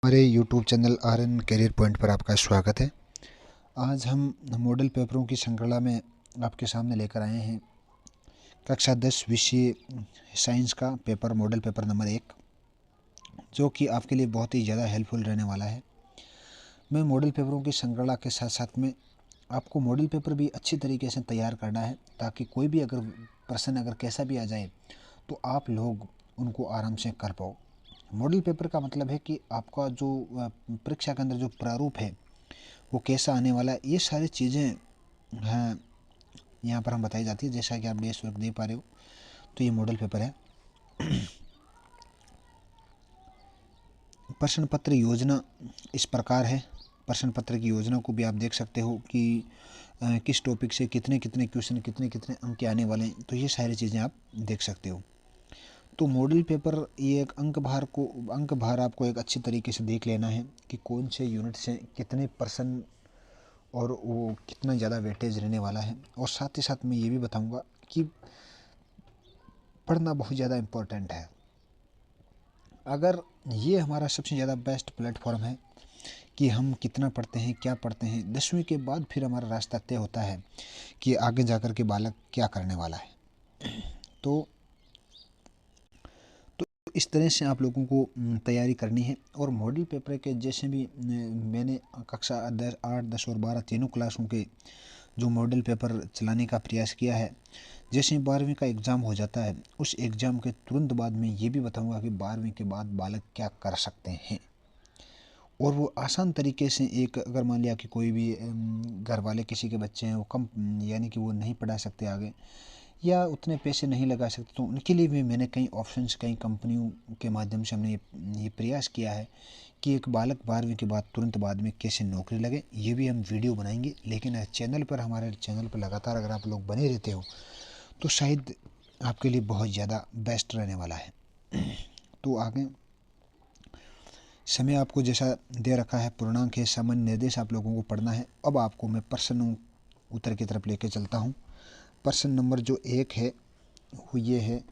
हमारे YouTube channel RN career point पर आपका स्वागत है। आज हम मॉडल पेपरों की श्रृंखला में आपके सामने लेकर आए हैं कक्षा 10 विषय साइंस का पेपर मॉडल पेपर नंबर 1, जो कि आपके लिए बहुत ही ज़्यादा हेल्पफुल रहने वाला है। मैं मॉडल पेपरों की श्रृंखला के साथ साथ में आपको मॉडल पेपर भी अच्छी तरीके से तैयार करना है, ताकि कोई भी अगर प्रश्न अगर कैसा भी आ जाए तो आप लोग उनको आराम से कर पाओ। मॉडल पेपर का मतलब है कि आपका जो परीक्षा के अंदर जो प्रारूप है वो कैसा आने वाला है, ये सारी चीज़ें हैं यहाँ पर हम बताई जाती है। जैसा कि आप डेस्क वर्क दे पा रहे हो, तो ये मॉडल पेपर है। प्रश्न पत्र योजना इस प्रकार है। प्रश्न पत्र की योजना को भी आप देख सकते हो कि किस टॉपिक से कितने कितने क्वेश्चन, कितने कितने अंक के आने वाले हैं, तो ये सारी चीज़ें आप देख सकते हो। तो मॉडल पेपर ये एक अंक भार आपको एक अच्छी तरीके से देख लेना है कि कौन से यूनिट से कितने प्रश्न और वो कितना ज़्यादा वेटेज रहने वाला है। और साथ ही साथ मैं ये भी बताऊंगा कि पढ़ना बहुत ज़्यादा इम्पोर्टेंट है। अगर ये हमारा सबसे ज़्यादा बेस्ट प्लेटफॉर्म है कि हम कितना पढ़ते हैं, क्या पढ़ते हैं, 10वीं के बाद फिर हमारा रास्ता तय होता है कि आगे जाकर के बालक क्या करने वाला है। तो इस तरह से आप लोगों को तैयारी करनी है। और मॉडल पेपर के जैसे भी मैंने कक्षा 8, 10 और 12 तीनों क्लासों के जो मॉडल पेपर चलाने का प्रयास किया है। जैसे 12वीं का एग्ज़ाम हो जाता है, उस एग्ज़ाम के तुरंत बाद में ये भी बताऊंगा कि 12वीं के बाद बालक क्या कर सकते हैं। और वो आसान तरीके से, एक अगर मान लिया कि कोई भी घर वाले किसी के बच्चे हैं, वो कम यानी कि वो नहीं पढ़ा सकते आगे या उतने पैसे नहीं लगा सकते, तो उनके लिए भी मैंने कई ऑप्शंस, कई कंपनियों के माध्यम से हमने ये प्रयास किया है कि एक बालक 12वीं के बाद तुरंत बाद में कैसे नौकरी लगे। ये भी हम वीडियो बनाएंगे, लेकिन हमारे चैनल पर लगातार अगर आप लोग बने रहते हो तो शायद आपके लिए बहुत ज़्यादा बेस्ट रहने वाला है। तो आगे समय आपको जैसा दे रखा है, पूर्णांक है, सामान्य निर्देश आप लोगों को पढ़ना है। अब आपको मैं प्रश्न उत्तर की तरफ लेके चलता हूँ। प्रश्न नंबर जो 1 है वो ये है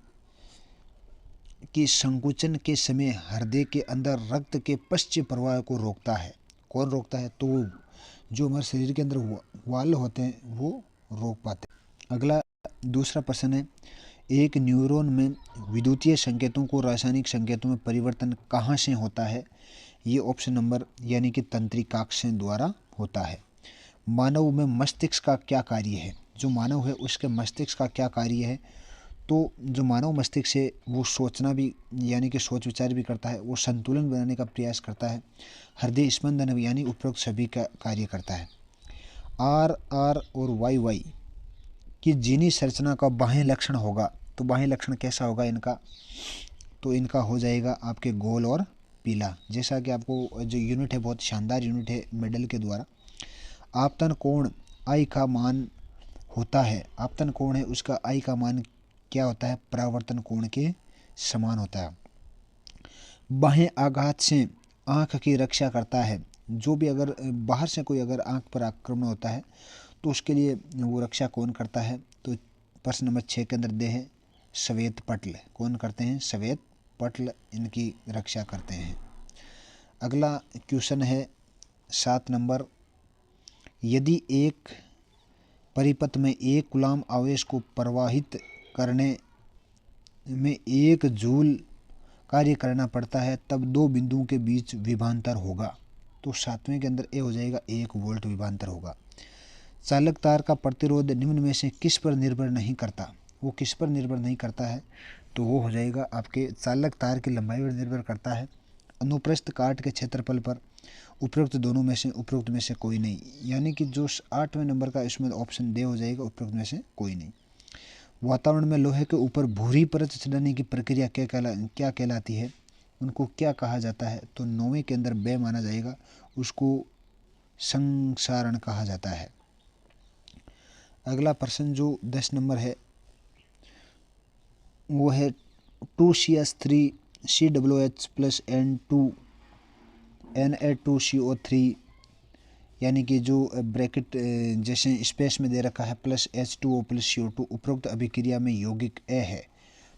कि संकुचन के समय हृदय के अंदर रक्त के पश्च प्रवाह को रोकता है। कौन रोकता है? तो जो हमारे शरीर के अंदर वाल्व होते हैं वो रोक पाते हैं। अगला दूसरा प्रश्न है, एक न्यूरॉन में विद्युतीय संकेतों को रासायनिक संकेतों में परिवर्तन कहाँ से होता है? ये ऑप्शन नंबर यानी कि तंत्रिकाक्ष द्वारा होता है। मानव में मस्तिष्क का क्या कार्य है? जो मानव है उसके मस्तिष्क का क्या कार्य है? तो जो मानव मस्तिष्क है वो सोचना भी यानी कि सोच विचार भी करता है, वो संतुलन बनाने का प्रयास करता है, हृदय स्पंदन यानी उपरोक्त सभी का कार्य करता है। आर और वाई की जीनी संरचना का बाह्य लक्षण होगा। तो बाह्य लक्षण कैसा होगा इनका? तो इनका हो जाएगा आपके गोल और पीला। जैसा कि आपको जो यूनिट है बहुत शानदार यूनिट है मेडल के द्वारा। आपतन कोण आई का मान होता है। आपतन कोण है उसका आई का मान क्या होता है? परावर्तन कोण के समान होता है। बाह्य आघात से आँख की रक्षा करता है। जो भी अगर बाहर से कोई अगर आँख पर आक्रमण होता है तो उसके लिए वो रक्षा कौन करता है? तो प्रश्न नंबर 6 के अंदर दे है श्वेत पटल। कौन करते हैं? श्वेत पटल इनकी रक्षा करते हैं। अगला क्वेश्चन है 7 नंबर, यदि एक परिपथ में एक कूलाम आवेश को प्रवाहित करने में 1 जूल कार्य करना पड़ता है, तब दो बिंदुओं के बीच विभवांतर होगा। तो 7वें के अंदर ए हो जाएगा 1 वोल्ट विभवांतर होगा। चालक तार का प्रतिरोध निम्न में से किस पर निर्भर नहीं करता? वो किस पर निर्भर नहीं करता है? तो वो हो जाएगा आपके चालक तार की लंबाई पर निर्भर करता है, अनुप्रस्थ काट के क्षेत्रफल पर, उपरोक्त दोनों में से, उपरोक्त में से कोई नहीं। यानी कि जो 8वें नंबर का इसमें ऑप्शन दे हो जाएगा, उपरोक्त में से कोई नहीं। वातावरण में लोहे के ऊपर भूरी परत चढ़ाने की प्रक्रिया क्या कहलाती है? उनको क्या कहा जाता है? तो 9वें के अंदर बे माना जाएगा, उसको संक्षारण कहा जाता है। अगला प्रश्न जो 10 नंबर है वो है 2CS3COOH प्लस Na2CO3 यानी कि जो ब्रैकेट जैसे स्पेस में दे रखा है प्लस H2O प्लस CO2 उपरोक्त अभिक्रिया में यौगिक ए है।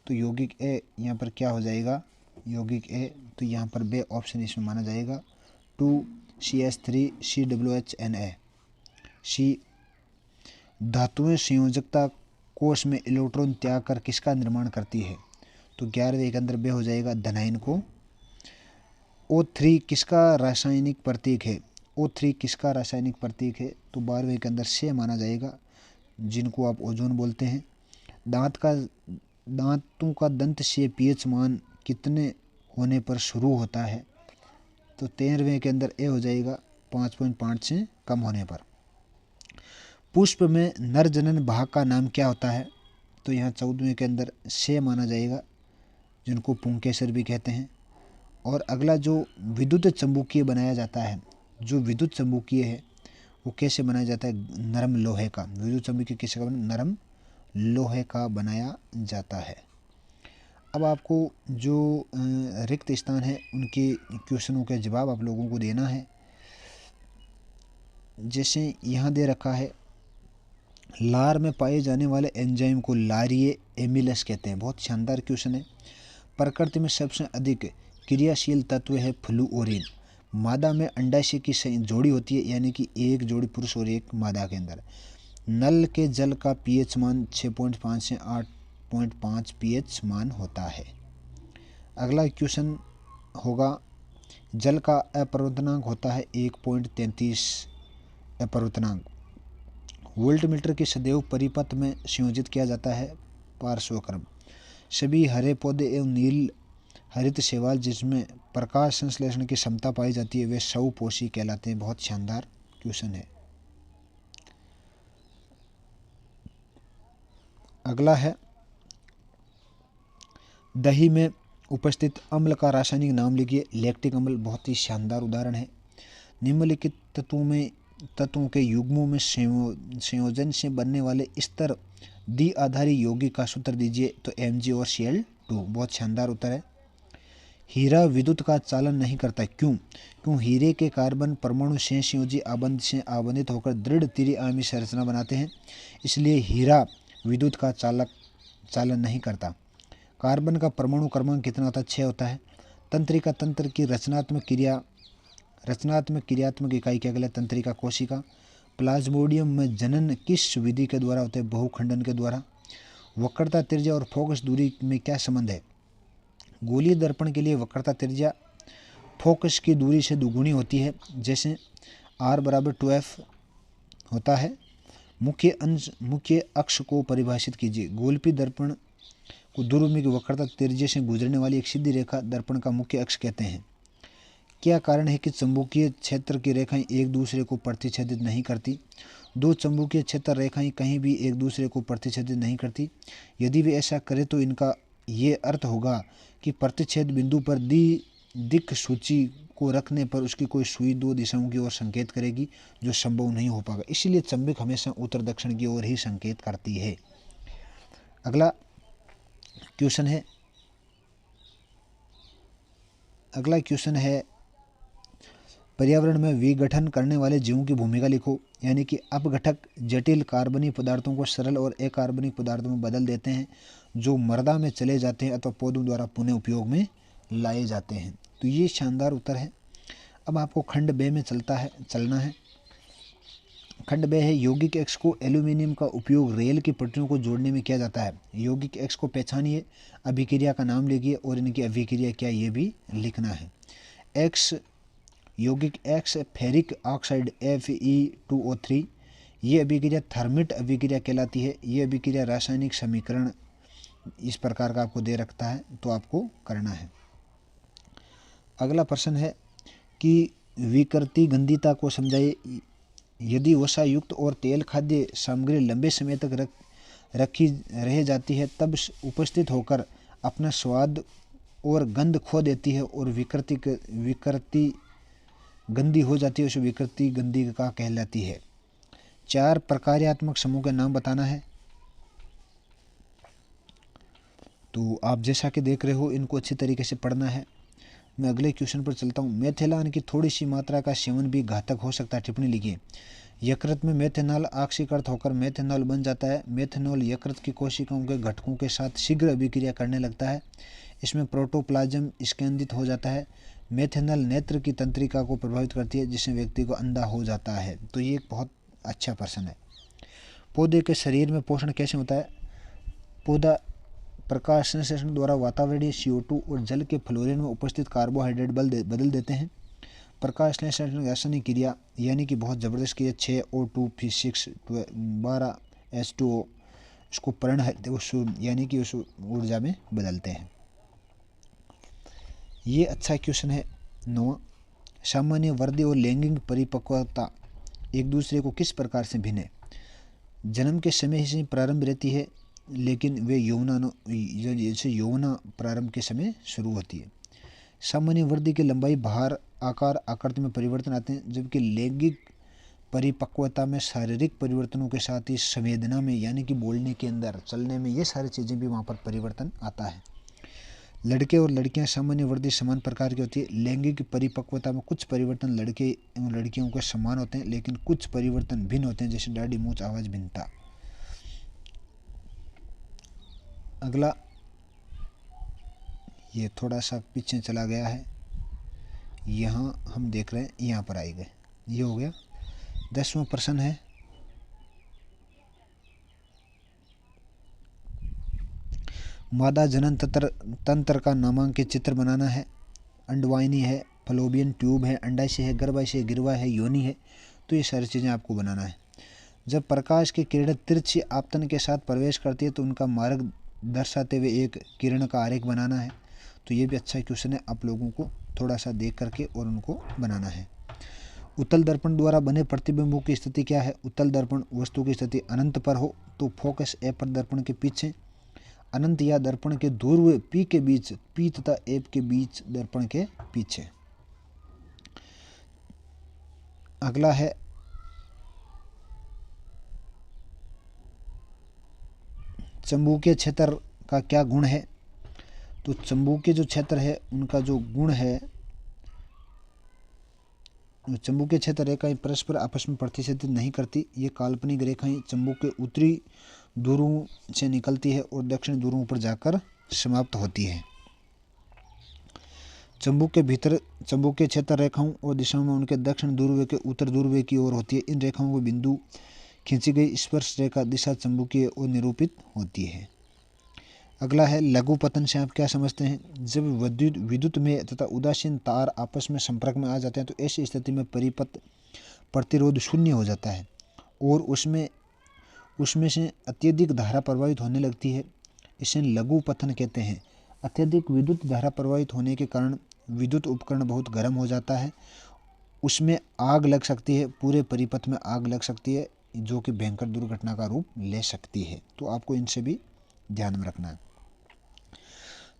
तो यौगिक ए यहाँ पर क्या हो जाएगा? यौगिक ए, तो यहाँ पर बे ऑप्शन इसमें माना जाएगा। 2CH3COOH सी। धातुएं संयोजकता कोष में इलेक्ट्रॉन त्याग कर किसका निर्माण करती है? तो 11वें के अंदर बे हो जाएगा धनायन को। O3 किसका रासायनिक प्रतीक है? O3 किसका रासायनिक प्रतीक है? तो 12वें के अंदर से माना जाएगा, जिनको आप ओजोन बोलते हैं। दांतों का दंत से पीएच मान कितने होने पर शुरू होता है? तो 13वें के अंदर ए हो जाएगा 5.5 से कम होने पर। पुष्प में नर जनन भाग का नाम क्या होता है? तो यहाँ 14वें के अंदर से माना जाएगा, जिनको पुंकेसर भी कहते हैं। और अगला जो विद्युत चुम्बकीय बनाया जाता है, जो विद्युत चुम्बकीय है वो कैसे बनाया जाता है? नरम लोहे का। विद्युत चुम्बकीय किसका बना? नरम लोहे का बनाया जाता है। अब आपको जो रिक्त स्थान है उनके क्वेश्चनों के जवाब आप लोगों को देना है। जैसे यहाँ दे रखा है, लार में पाए जाने वाले एंजाइम को लारिये एमिलस कहते हैं। बहुत शानदार क्वेश्चन है। प्रकृति में सबसे अधिक क्रियाशील तत्व है फ्लूओरिन। मादा में अंडाशय की जोड़ी होती है, यानी कि एक जोड़ी पुरुष और एक मादा के अंदर। नल के जल का पीएच मान 6.5 से 8.5 पीएच मान होता है। अगला क्वेश्चन होगा, जल का अपवर्तनांक होता है 1.33 अपवर्तनांक। वोल्टमीटर की सदैव परिपथ में संयोजित किया जाता है पार्श्वक्रम। सभी हरे पौधे एवं नील हरित शैवाल जिसमें प्रकाश संश्लेषण की क्षमता पाई जाती है वे स्वपोषी कहलाते हैं। बहुत शानदार क्वेश्चन है। अगला है, दही में उपस्थित अम्ल का रासायनिक नाम लिखिए। लैक्टिक अम्ल बहुत ही शानदार उदाहरण है। निम्नलिखित तत्वों के युग्मों में संयोजन से बनने वाले स्तर द्विआधारी यौगिक का सूत्र दीजिए। तो Mg और Cl2। बहुत शानदार उत्तर है। हीरा विद्युत का चालन नहीं करता, क्यों? क्यों हीरे के कार्बन परमाणु संयोजी आबंध से आबंधित होकर दृढ़ त्रिआयामी संरचना बनाते हैं, इसलिए हीरा विद्युत का चालन नहीं करता। कार्बन का परमाणु क्रमांक कितना होता है? 6 होता है। तंत्रिका तंत्र की रचनात्मक क्रियात्मक इकाई क्या कहलाती है? तंत्रिका कोशिका। प्लाज्मोडियम में जनन किस विधि के द्वारा होता है? बहुखंडन के द्वारा। वक्रता त्रिज्या और फोकस दूरी में क्या संबंध है? गोलीय दर्पण के लिए वक्रता त्रिज्या फोकस की दूरी से दुगुनी होती है, जैसे r बराबर 2f होता है। मुख्य अक्ष को परिभाषित कीजिए। गोलपी दर्पण को दूरबीन की वक्रता त्रिज्या से गुजरने वाली एक सीधी रेखा दर्पण का मुख्य अक्ष कहते हैं। क्या कारण है कि चुंबकीय क्षेत्र की रेखाएं एक दूसरे को प्रतिच्छेदित नहीं करती? दो चुंबकीय क्षेत्र रेखाएं कहीं भी एक दूसरे को प्रतिच्छेदित नहीं करती। यदि वे ऐसा करें तो इनका ये अर्थ होगा कि प्रतिच्छेद बिंदु पर दिक् सूची को रखने पर उसकी कोई सुई दो दिशाओं की ओर संकेत करेगी, जो संभव नहीं हो पाएगा। इसीलिए चुंबक हमेशा उत्तर दक्षिण की ओर ही संकेत करती है। अगला क्वेश्चन है पर्यावरण में विघटन करने वाले जीवों की भूमिका लिखो। यानी कि अपघटक जटिल कार्बनिक पदार्थों को सरल और अकार्बनिक पदार्थों में बदल देते हैं, जो मृदा में चले जाते हैं अथवा पौधों द्वारा पुनः उपयोग में लाए जाते हैं। तो ये शानदार उत्तर है। अब आपको खंड बे में चलना है। खंड बे है, यौगिक एक्स को एल्यूमिनियम का उपयोग रेल की पटरियों को जोड़ने में किया जाता है। यौगिक एक्स को पहचानिए, अभिक्रिया का नाम लिखिए और इनकी अभिक्रिया क्या ये भी लिखना है। यौगिक एक्स फेरिक ऑक्साइड Fe2O3, ये अभिक्रिया थर्मिट अभिक्रिया कहलाती है। ये अभिक्रिया रासायनिक समीकरण इस प्रकार का आपको दे रखता है, तो आपको करना है। अगला प्रश्न है कि विकृति गंधिता को समझाइए। यदि वसा युक्त और तेल खाद्य सामग्री लंबे समय तक रखी रह जाती है, तब उपस्थित होकर अपना स्वाद और गंध खो देती है और विकृति गंदी हो जाती है, उसे विकृति गंदी का कहलाती है। 4 प्रकार्यात्मक समूह के नाम बताना है। तो आप जैसा कि देख रहे हो, इनको अच्छी तरीके से पढ़ना है। मैं अगले क्वेश्चन पर चलता हूँ। मेथेनॉल की थोड़ी सी मात्रा का सेवन भी घातक हो सकता है। टिप्पणी लिखिए। यकृत में मेथेनॉल ऑक्सीकृत होकर मेथेनॉल बन जाता है। मेथेनॉल यकृत की कोशिकाओं के घटकों के साथ शीघ्र अभिक्रिया करने लगता है। इसमें प्रोटोप्लाज्म स्कंदित हो जाता है। मेथेनॉल नेत्र की तंत्रिका को प्रभावित करती है जिससे व्यक्ति को अंधा हो जाता है। तो ये एक बहुत अच्छा प्रश्न है। पौधे के शरीर में पोषण कैसे होता है? पौधा प्रकाश संश्लेषण द्वारा वातावरणीय CO2 और जल के फ्लोरीन में उपस्थित कार्बोहाइड्रेट बदल देते हैं। प्रकाश संश्लेषण रासायनिक क्रिया यानी कि बहुत ज़बरदस्त क्रिया 6O2 फिर 6 12 H2O इसको यानी कि उस ऊर्जा में बदलते हैं। ये अच्छा क्वेश्चन है। 9 सामान्य वृद्धि और लैंगिक परिपक्वता एक दूसरे को किस प्रकार से भिन्न है? जन्म के समय से प्रारंभ रहती है लेकिन वे यौवना प्रारंभ के समय शुरू होती है। सामान्य वृद्धि की लंबाई, भार, आकार, आकृति में परिवर्तन आते हैं, जबकि लैंगिक परिपक्वता में शारीरिक परिवर्तनों के साथ ही संवेदना में यानी कि बोलने के अंदर, चलने में, ये सारी चीज़ें भी वहाँ पर परिवर्तन आता है। लड़के और लड़कियां सामान्य वृद्धि समान प्रकार की होती है। लैंगिक परिपक्वता में कुछ परिवर्तन लड़के एवं लड़कियों के समान होते हैं लेकिन कुछ परिवर्तन भिन्न होते हैं, जैसे दाढ़ी, मूंछ, आवाज, भिन्नता। अगला, ये थोड़ा सा पीछे चला गया है, यहाँ हम देख रहे हैं, यहाँ पर आए गए, ये हो गया। 10वां प्रश्न है, मादा जनन तंत्र का नामांकित चित्र बनाना है। अंडवाहिनी है, फलोपियन ट्यूब है, अंडाशय है, गर्भाशय है, गिरवा है, योनि है। तो ये सारी चीज़ें आपको बनाना है। जब प्रकाश की किरणें तिरछी आपतन के साथ प्रवेश करती है तो उनका मार्ग दर्शाते हुए एक किरण का आरेख बनाना है। तो ये भी अच्छा क्वेश्चन है, आप लोगों को थोड़ा सा देख करके और उनको बनाना है। उत्तल दर्पण द्वारा बने प्रतिबिंबों की स्थिति क्या है? उत्तल दर्पण वस्तु की स्थिति अनंत पर हो तो फोकस ए पर दर्पण के पीछे, अनंत या दर्पण के ध्रुव P के बीच, P तथा F के बीच दर्पण के पीछे। अगला है, चुंबकीय क्षेत्र का क्या गुण है? तो चुंबकीय जो क्षेत्र है उनका जो गुण है, चुंबकीय क्षेत्र रेखाएं परस्पर आपस में प्रतिच्छेदित नहीं करती। ये काल्पनिक रेखाएं चुंबक के उत्तरी ध्रुवों से निकलती है और दक्षिण ध्रुवों पर जाकर समाप्त होती है। चुंबक के भीतर चुंबकीय क्षेत्र रेखाओं और दिशाओं में उनके दक्षिण ध्रुव के उत्तर ध्रुव की ओर होती है। इन रेखाओं को बिंदु खींची गई स्पर्श रेखा दिशा चुंबकीय और निरूपित होती है। अगला है, लघु पतन से आप क्या समझते हैं? जब विद्युत में तथा उदासीन तार आपस में संपर्क में आ जाते हैं तो ऐसी स्थिति में परिपथ प्रतिरोध शून्य हो जाता है और उसमें से अत्यधिक धारा प्रवाहित होने लगती है। इसे लघु पतन कहते हैं। अत्यधिक विद्युत धारा प्रवाहित होने के कारण विद्युत उपकरण बहुत गर्म हो जाता है, उसमें आग लग सकती है, पूरे परिपथ में आग लग सकती है, जो कि भयंकर दुर्घटना का रूप ले सकती है। तो आपको इनसे भी ध्यान में रखना है।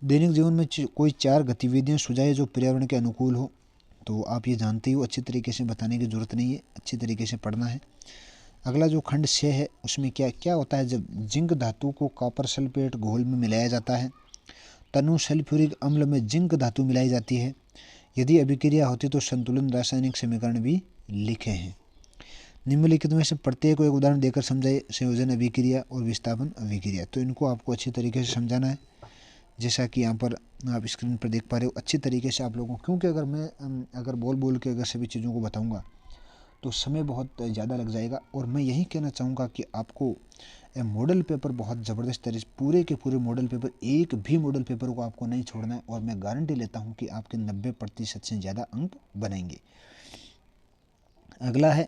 दैनिक जीवन में कोई 4 गतिविधियां सुझाए जो पर्यावरण के अनुकूल हो। तो आप ये जानते हो, अच्छी तरीके से बताने की जरूरत नहीं है, अच्छी तरीके से पढ़ना है। अगला जो खंड 6 है उसमें क्या क्या होता है? जब जिंक धातु को कॉपर सल्फेट घोल में मिलाया जाता है, तनु सल्फ्यूरिक अम्ल में जिंक धातु मिलाई जाती है। यदि अभिक्रिया होती तो संतुलन रासायनिक समीकरण भी लिखे हैं। निम्नलिखित में से प्रत्येक को एक उदाहरण देकर समझाइए। संयोजन अभिक्रिया और विस्थापन अभिक्रिया। तो इनको आपको अच्छी तरीके से समझाना है, जैसा कि यहाँ पर आप स्क्रीन पर देख पा रहे हो अच्छी तरीके से आप लोगों को। क्योंकि अगर मैं बोल के अगर सभी चीज़ों को बताऊँगा तो समय बहुत ज़्यादा लग जाएगा। और मैं यही कहना चाहूँगा कि आपको मॉडल पेपर बहुत ज़बरदस्त तरीके से, पूरे के पूरे मॉडल पेपर, एक भी मॉडल पेपर को आपको नहीं छोड़ना है। और मैं गारंटी लेता हूँ कि आपके 90% से ज़्यादा अंक बनेंगे। अगला है,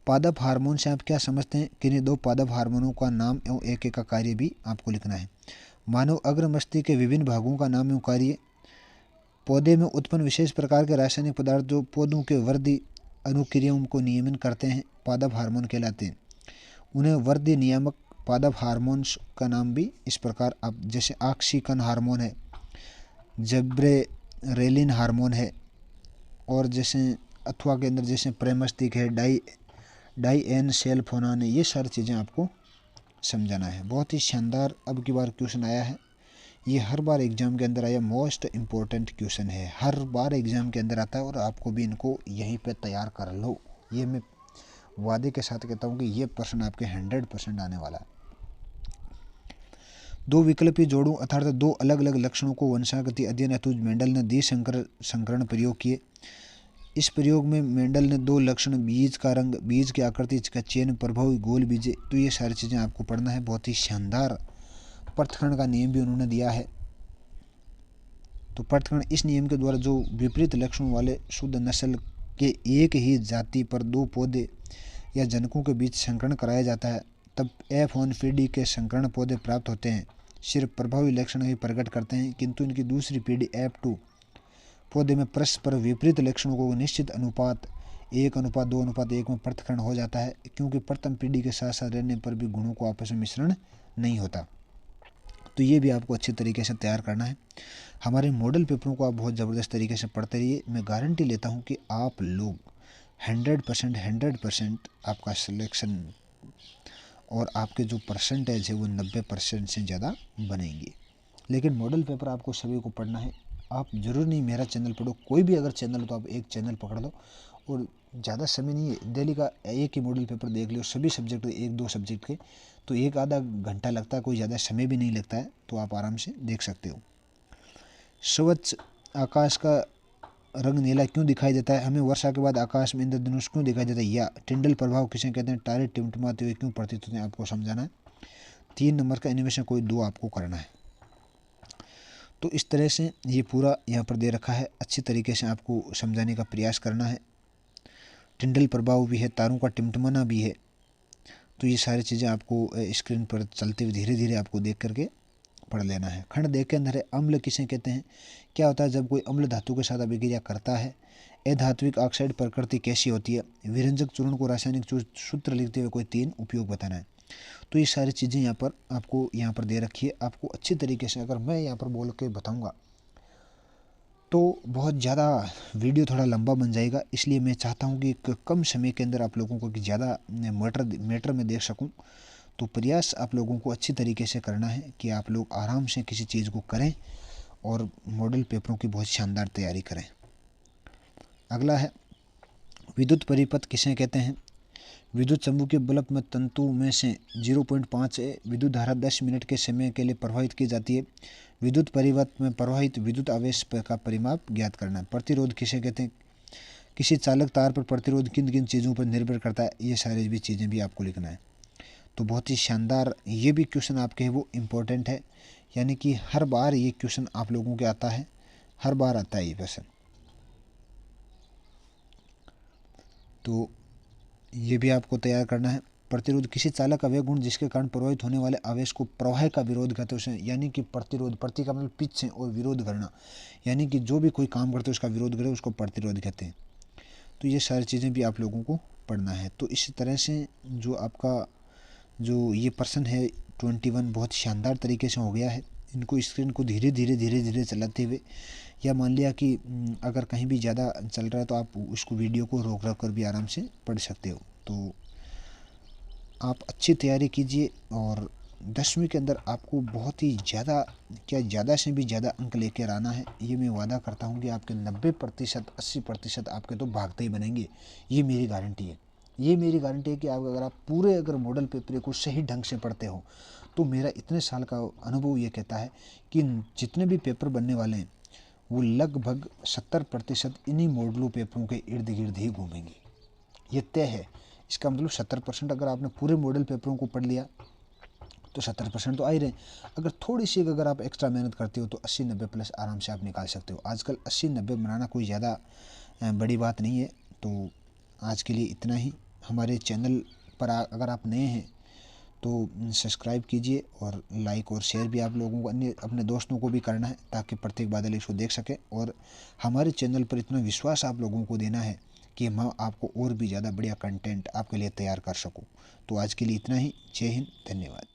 पादप हार्मोन से आप क्या समझते हैं? किन्हीं 2 पादप हार्मोनों का नाम एवं एक का कार्य भी आपको लिखना है। मानव अग्र मस्तिष्क के विभिन्न भागों का नाम एवं कार्य। पौधे में उत्पन्न विशेष प्रकार के रासायनिक पदार्थ जो पौधों के वृद्धि अनुक्रियाओं को नियमन करते हैं पादप हार्मोन कहलाते हैं। उन्हें वृद्धि नियामक पादप हार्मोन्स का नाम भी इस प्रकार आप, जैसे ऑक्सीकन हार्मोन है, जब्रेरेलिन हार्मोन है, और जैसे अथवा के अंदर जैसे प्रेमस्तिक है, डाइएनसेल्फोनान है। ये सारी चीज़ें आपको समझाना है। बहुत ही शानदार अब की बार क्वेश्चन आया है। ये हर बार एग्जाम के अंदर आया, मोस्ट इम्पोर्टेंट क्वेश्चन है, हर बार एग्जाम के अंदर आता है। और आपको भी इनको यहीं पे तैयार कर लो, ये मैं वादे के साथ कहता हूँ कि ये प्रश्न आपके 100% आने वाला है। दो विकल्पीय जोड़ों अर्थात दो अलग अलग लक्षणों को वंशागति अध्ययन हेतु मेंडल ने द्विसंकरण प्रयोग किए। इस प्रयोग में मेंडल ने दो लक्षण, बीज का रंग, बीज की आकृति का चयन, प्रभावी गोल बीजे, तो ये सारी चीज़ें आपको पढ़ना है। बहुत ही शानदार पृथक्करण का नियम भी उन्होंने दिया है। तो पृथक्करण इस नियम के द्वारा जो विपरीत लक्षणों वाले शुद्ध नस्ल के एक ही जाति पर दो पौधे या जनकों के बीच संकरण कराया जाता है, तब F1 पीढ़ी के संकरण पौधे प्राप्त होते हैं। सिर्फ प्रभावी लक्षण ही प्रकट करते हैं, किंतु इनकी दूसरी पीढ़ी F2 पौधे में परस्पर विपरीत लक्षणों को निश्चित अनुपात 1:2:1 में पृथक्करण हो जाता है, क्योंकि प्रथम पीढ़ी के साथ साथ रहने पर भी गुणों को आपस में मिश्रण नहीं होता। तो ये भी आपको अच्छे तरीके से तैयार करना है। हमारे मॉडल पेपरों को आप बहुत ज़बरदस्त तरीके से पढ़ते रहिए। मैं गारंटी लेता हूँ कि आप लोग 100% आपका सिलेक्शन और आपके जो परसेंटेज है वो 90% से ज़्यादा बनेंगे। लेकिन मॉडल पेपर आपको सभी को पढ़ना है। आप ज़रूर नहीं मेरा चैनल पढ़ो, कोई भी अगर चैनल हो तो आप एक चैनल पकड़ लो और ज़्यादा समय नहीं है, डेली का एक ही मॉडल पेपर देख लियो, सभी सब्जेक्ट 1-2 सब्जेक्ट के, तो 1-आधा घंटा लगता है, कोई ज़्यादा समय भी नहीं लगता है, तो आप आराम से देख सकते हो। स्वच्छ आकाश का रंग नीला क्यों दिखाई देता है? हमें वर्षा के बाद आकाश में इंद्रधनुष क्यों दिखाई देता है? या टिंडल प्रभाव किसे कहते हैं? तारे टिमटिमाते हुए क्यों प्रतीत होते हैं? आपको समझाना है। 3 नंबर का इनमें से कोई 2 आपको करना है। तो इस तरह से ये पूरा यहाँ पर दे रखा है, अच्छी तरीके से आपको समझाने का प्रयास करना है। टिंडल प्रभाव भी है, तारों का टिमटिमाना भी है, तो ये सारी चीज़ें आपको स्क्रीन पर चलते हुए धीरे धीरे आपको देख करके पढ़ लेना है। खंड देख के अंदर है, अम्ल किसे कहते हैं? क्या होता है जब कोई अम्ल धातु के साथ अभिक्रिया करता है? अधात्विक ऑक्साइड प्रकृति कैसी होती है? विरंजक चूर्ण को रासायनिक सूत्र लिखते हुए कोई 3 उपयोग बताना है। तो ये सारी चीज़ें यहाँ पर आपको यहाँ पर दे रखी है। आपको अच्छी तरीके से अगर मैं यहाँ पर बोल के बताऊँगा तो बहुत ज़्यादा वीडियो थोड़ा लंबा बन जाएगा, इसलिए मैं चाहता हूँ कि एक कम समय के अंदर आप लोगों को कि ज़्यादा मैटर में देख सकूँ। तो प्रयास आप लोगों को अच्छी तरीके से करना है कि आप लोग आराम से किसी चीज़ को करें और मॉडल पेपरों की बहुत शानदार तैयारी करें। अगला है विद्युत परिपथ किसे कहते हैं? विद्युत चुम्बकीय बल्ब में तंतु में से 0.5 विद्युत धारा 10 मिनट के समय के लिए प्रवाहित की जाती है। विद्युत परिपथ में प्रवाहित विद्युत आवेश का परिमाप ज्ञात करना है। प्रतिरोध किसे कहते हैं? किसी चालक तार पर प्रतिरोध किन किन चीज़ों पर निर्भर करता है? ये सारी भी चीज़ें भी आपको लिखना है। तो बहुत ही शानदार ये भी क्वेश्चन आपके वो इम्पोर्टेंट है, यानी कि हर बार ये क्वेश्चन आप लोगों के आता है, हर बार आता है ये क्वेश्चन। तो ये भी आपको तैयार करना है। प्रतिरोध किसी चालक का वह गुण जिसके कारण प्रवाहित होने वाले आवेश को प्रवाह का विरोध कहते हैं उसे, यानी कि प्रतिरोध, प्रति का मतलब पीछे और विरोध करना, यानी कि जो भी कोई काम करते हैं उसका विरोध करे उसको प्रतिरोध कहते हैं। तो ये सारी चीज़ें भी आप लोगों को पढ़ना है। तो इस तरह से जो आपका जो ये प्रश्न है 21 बहुत शानदार तरीके से हो गया है। इनको स्क्रीन को धीरे धीरे चलाते हुए, या मान लिया कि अगर कहीं भी ज़्यादा चल रहा है तो आप उसको वीडियो को रोक कर भी आराम से पढ़ सकते हो। तो आप अच्छी तैयारी कीजिए और 10वीं के अंदर आपको बहुत ही ज़्यादा से भी ज़्यादा अंक लेकर आना है। ये मैं वादा करता हूँ कि आपके 90% 80% आपके तो भागते ही बनेंगे। ये मेरी गारंटी है। ये मेरी गारंटी है कि अगर आप पूरे मॉडल पेपर को सही ढंग से पढ़ते हो तो मेरा इतने साल का अनुभव ये कहता है कि जितने भी पेपर बनने वाले हैं वो लगभग 70% इन्हीं मॉडलों पेपरों के इर्द गिर्द ही घूमेंगे। ये तय है। इसका मतलब 70% अगर आपने पूरे मॉडल पेपरों को पढ़ लिया तो 70% तो आ ही रहे। अगर थोड़ी सी अगर आप एक्स्ट्रा मेहनत करते हो तो 80-90 प्लस आराम से आप निकाल सकते हो। आजकल 80-90 बनाना कोई ज़्यादा बड़ी बात नहीं है। तो आज के लिए इतना ही। हमारे चैनल पर अगर आप नए हैं तो सब्सक्राइब कीजिए और लाइक और शेयर भी आप लोगों को अपने दोस्तों को भी करना है ताकि प्रत्येक बादल इसको देख सके। और हमारे चैनल पर इतना विश्वास आप लोगों को देना है कि मैं आपको और भी ज़्यादा बढ़िया कंटेंट आपके लिए तैयार कर सकूं। तो आज के लिए इतना ही। जय हिंद, धन्यवाद।